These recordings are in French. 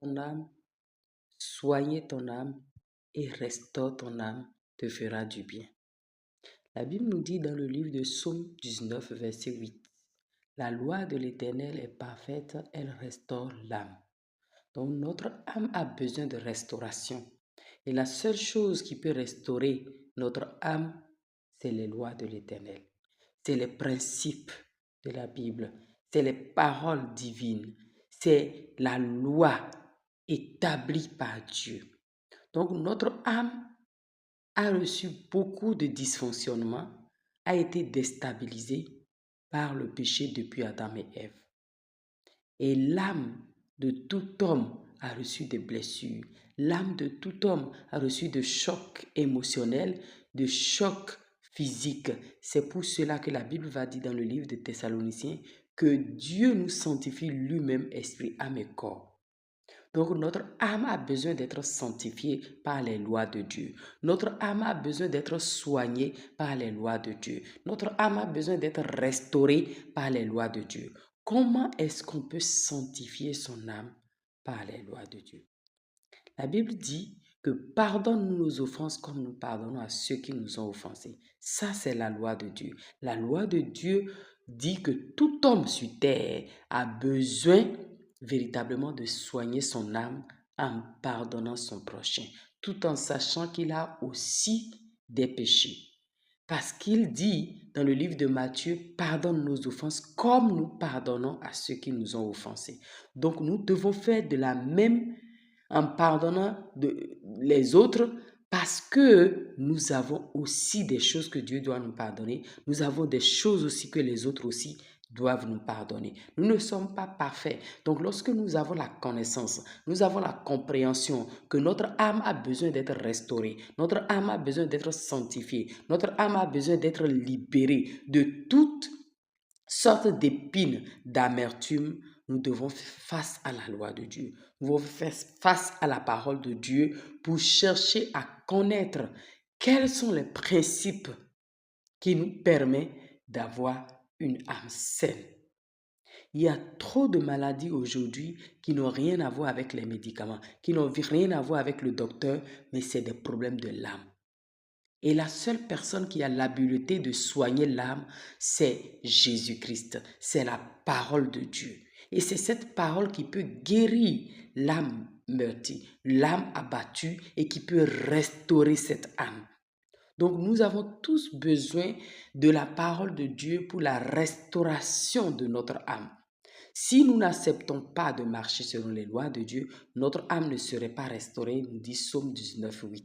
ton âme, soigner ton âme et restaure ton âme te fera du bien. La Bible nous dit dans le livre de Psaume 19, verset 8, la loi de l'Éternel est parfaite, elle restaure l'âme. Donc notre âme a besoin de restauration. Et la seule chose qui peut restaurer notre âme, c'est les lois de l'Éternel. C'est les principes de la Bible. C'est les paroles divines. C'est la loi établie par Dieu. Donc notre âme a reçu beaucoup de dysfonctionnements, a été déstabilisée par le péché depuis Adam et Ève. Et l'âme de tout homme a reçu des blessures. L'âme de tout homme a reçu de chocs émotionnels, de chocs physiques. C'est pour cela que la Bible va dire dans le livre de Thessaloniciens que Dieu nous sanctifie lui-même, esprit, âme et corps. Donc notre âme a besoin d'être sanctifiée par les lois de Dieu. Notre âme a besoin d'être soignée par les lois de Dieu. Notre âme a besoin d'être restaurée par les lois de Dieu. Comment est-ce qu'on peut sanctifier son âme par les lois de Dieu? La Bible dit que pardonne-nous nos offenses comme nous pardonnons à ceux qui nous ont offensés. Ça, c'est la loi de Dieu. La loi de Dieu dit que tout homme sur terre a besoin véritablement de soigner son âme en pardonnant son prochain, tout en sachant qu'il a aussi des péchés. Parce qu'il dit dans le livre de Matthieu, pardonne nos offenses comme nous pardonnons à ceux qui nous ont offensés. Donc nous devons faire de la même en pardonnant les autres parce que nous avons aussi des choses que Dieu doit nous pardonner. Nous avons des choses aussi que les autres aussi doivent nous pardonner. Nous ne sommes pas parfaits. Donc lorsque nous avons la connaissance, nous avons la compréhension que notre âme a besoin d'être restaurée, notre âme a besoin d'être sanctifiée, notre âme a besoin d'être libérée de toutes sortes d'épines, d'amertume, nous devons faire face à la loi de Dieu. Nous devons faire face à la parole de Dieu pour chercher à connaître quels sont les principes qui nous permettent d'avoir une âme saine. Il y a trop de maladies aujourd'hui qui n'ont rien à voir avec les médicaments, qui n'ont rien à voir avec le docteur, mais c'est des problèmes de l'âme. Et la seule personne qui a l'habileté de soigner l'âme, c'est Jésus-Christ. C'est la parole de Dieu. Et c'est cette parole qui peut guérir l'âme meurtrie, l'âme abattue et qui peut restaurer cette âme. Donc nous avons tous besoin de la parole de Dieu pour la restauration de notre âme. Si nous n'acceptons pas de marcher selon les lois de Dieu, notre âme ne serait pas restaurée, nous dit Psaume 19, 8.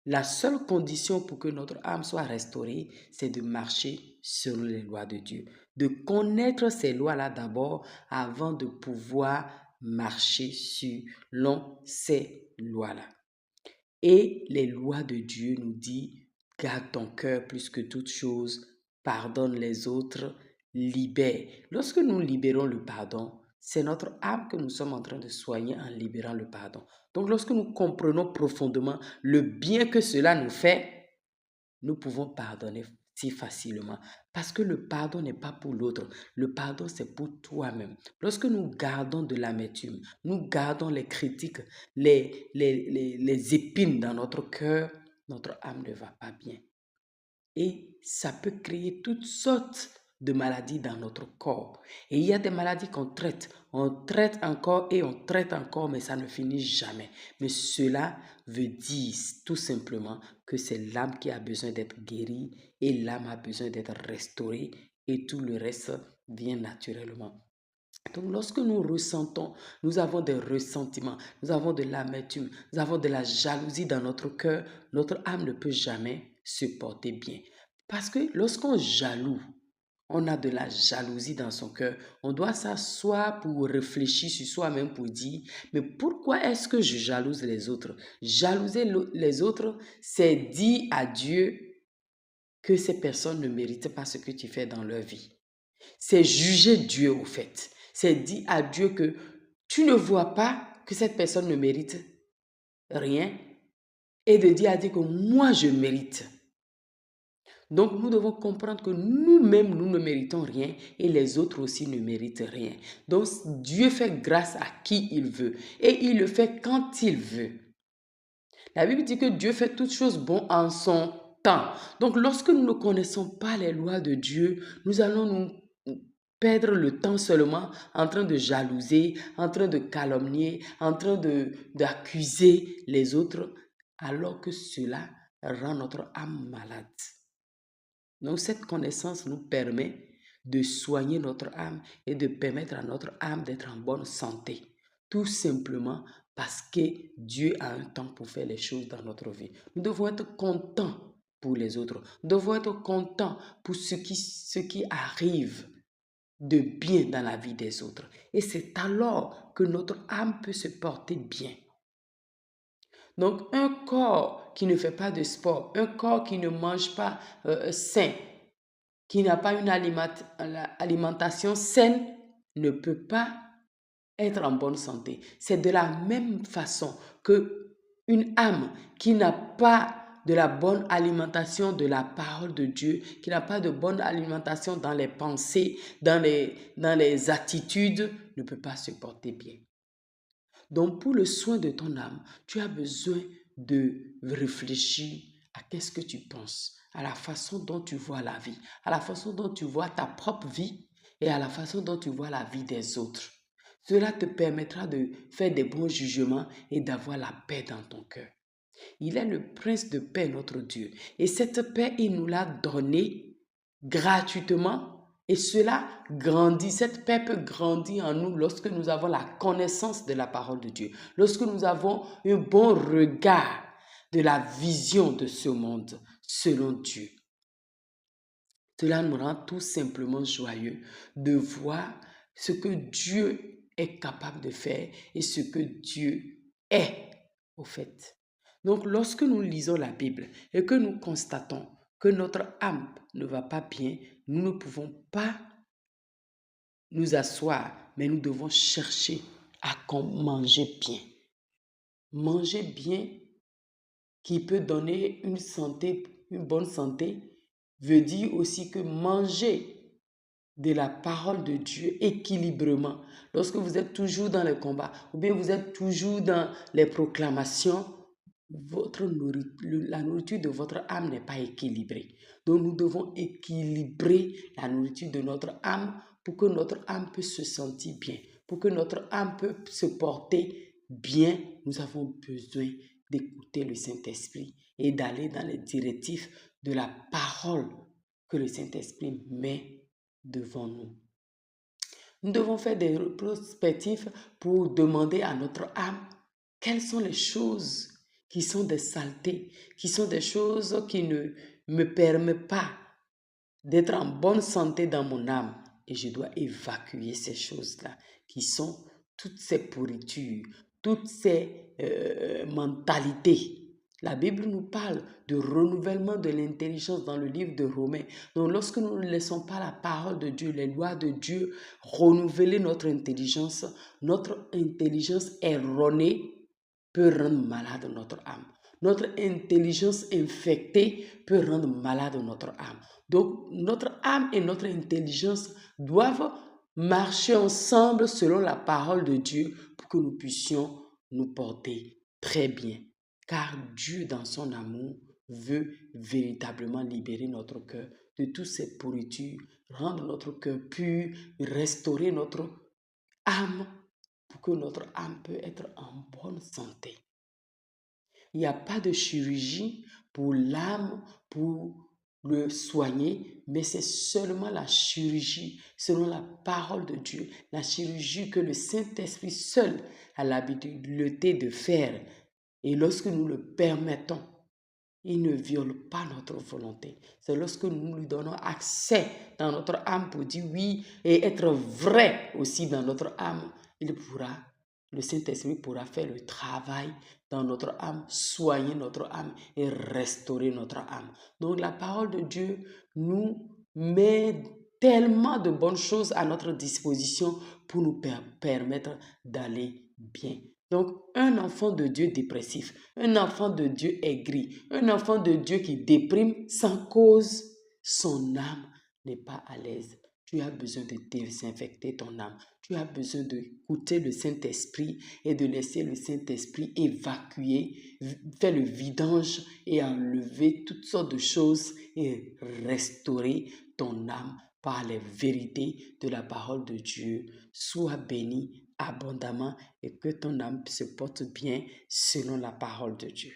La seule condition pour que notre âme soit restaurée, c'est de marcher selon les lois de Dieu. De connaître ces lois-là d'abord avant de pouvoir marcher selon ces lois-là. Et les lois de Dieu nous disent, garde ton cœur plus que toute chose, pardonne les autres, libère. Lorsque nous libérons le pardon, c'est notre âme que nous sommes en train de soigner en libérant le pardon. Donc lorsque nous comprenons profondément le bien que cela nous fait, nous pouvons pardonner si facilement. Parce que le pardon n'est pas pour l'autre. Le pardon, c'est pour toi-même. Lorsque nous gardons de l'amertume, nous gardons les critiques, les épines dans notre cœur, notre âme ne va pas bien. Et ça peut créer toutes sortes de maladies dans notre corps. Et il y a des maladies qu'on traite. On traite encore et on traite encore, mais ça ne finit jamais. Mais cela veut dire tout simplement que c'est l'âme qui a besoin d'être guérie et l'âme a besoin d'être restaurée et tout le reste vient naturellement. Donc lorsque nous ressentons, nous avons des ressentiments, nous avons de l'amertume, nous avons de la jalousie dans notre cœur, notre âme ne peut jamais se porter bien. Parce que lorsqu'on jaloux, on a de la jalousie dans son cœur, on doit s'asseoir pour réfléchir sur soi-même pour dire, mais pourquoi est-ce que je jalouse les autres? Jalouser les autres, c'est dire à Dieu que ces personnes ne méritent pas ce que tu fais dans leur vie. C'est juger Dieu au fait. C'est dire à Dieu que tu ne vois pas que cette personne ne mérite rien et de dire à Dieu que moi je mérite. Donc, nous devons comprendre que nous-mêmes, nous ne méritons rien et les autres aussi ne méritent rien. Donc, Dieu fait grâce à qui il veut et il le fait quand il veut. La Bible dit que Dieu fait toutes choses bonnes en son temps. Donc, lorsque nous ne connaissons pas les lois de Dieu, nous allons nous perdre le temps seulement en train de jalouser, en train de calomnier, en train d'accuser les autres, alors que cela rend notre âme malade. Donc, cette connaissance nous permet de soigner notre âme et de permettre à notre âme d'être en bonne santé. Tout simplement parce que Dieu a un temps pour faire les choses dans notre vie. Nous devons être contents pour les autres. Nous devons être contents pour ce qui arrive de bien dans la vie des autres. Et c'est alors que notre âme peut se porter bien. Donc, un corps qui ne fait pas de sport, un corps qui ne mange pas sain, qui n'a pas une alimentation saine, ne peut pas être en bonne santé. C'est de la même façon que une âme qui n'a pas de la bonne alimentation de la parole de Dieu, qui n'a pas de bonne alimentation dans les pensées, dans les attitudes, ne peut pas se porter bien. Donc, pour le soin de ton âme, tu as besoin de réfléchir à qu'est-ce que tu penses, à la façon dont tu vois la vie, à la façon dont tu vois ta propre vie et à la façon dont tu vois la vie des autres. Cela te permettra de faire des bons jugements et d'avoir la paix dans ton cœur. Il est le prince de paix, notre Dieu. Et cette paix, il nous l'a donnée gratuitement. Et cela grandit, cette paix peut grandir en nous lorsque nous avons la connaissance de la parole de Dieu, lorsque nous avons un bon regard de la vision de ce monde selon Dieu. Cela nous rend tout simplement joyeux de voir ce que Dieu est capable de faire et ce que Dieu est au fait. Donc, lorsque nous lisons la Bible et que nous constatons que notre âme ne va pas bien, nous ne pouvons pas nous asseoir, mais nous devons chercher à manger bien. Manger bien qui peut donner une bonne santé, veut dire aussi que manger de la parole de Dieu équilibrement. Lorsque vous êtes toujours dans les combats ou bien vous êtes toujours dans les proclamations, la nourriture de votre âme n'est pas équilibrée. Donc nous devons équilibrer la nourriture de notre âme pour que notre âme puisse se sentir bien, pour que notre âme puisse se porter bien. Nous avons besoin d'écouter le Saint-Esprit et d'aller dans les directives de la parole que le Saint-Esprit met devant nous. Nous devons faire des rétrospectives pour demander à notre âme quelles sont les choses qui sont des saletés, qui sont des choses qui ne me permettent pas d'être en bonne santé dans mon âme. Et je dois évacuer ces choses-là, qui sont toutes ces pourritures, toutes ces mentalités. La Bible nous parle de renouvellement de l'intelligence dans le livre de Romains. Donc, lorsque nous ne laissons pas la parole de Dieu, les lois de Dieu, renouveler notre intelligence erronée peut rendre malade notre âme. Notre intelligence infectée peut rendre malade notre âme. Donc, notre âme et notre intelligence doivent marcher ensemble selon la parole de Dieu pour que nous puissions nous porter très bien. Car Dieu, dans son amour, veut véritablement libérer notre cœur de toutes ces pourritures, rendre notre cœur pur, restaurer notre âme pour que notre âme puisse être en bonne santé. Il n'y a pas de chirurgie pour l'âme, pour le soigner, mais c'est seulement la chirurgie selon la parole de Dieu, la chirurgie que le Saint-Esprit seul a l'habilité de faire. Et lorsque nous le permettons, il ne viole pas notre volonté. C'est lorsque nous lui donnons accès dans notre âme pour dire oui et être vrai aussi dans notre âme, le Saint-Esprit pourra faire le travail dans notre âme, soigner notre âme et restaurer notre âme. Donc la parole de Dieu nous met tellement de bonnes choses à notre disposition pour nous permettre d'aller bien. Donc, un enfant de Dieu dépressif, un enfant de Dieu aigri, un enfant de Dieu qui déprime sans cause, son âme n'est pas à l'aise. Tu as besoin de désinfecter ton âme. Tu as besoin d'écouter le Saint-Esprit et de laisser le Saint-Esprit évacuer, faire le vidange et enlever toutes sortes de choses et restaurer ton âme par les vérités de la parole de Dieu. Sois béni abondamment et que ton âme se porte bien selon la parole de Dieu.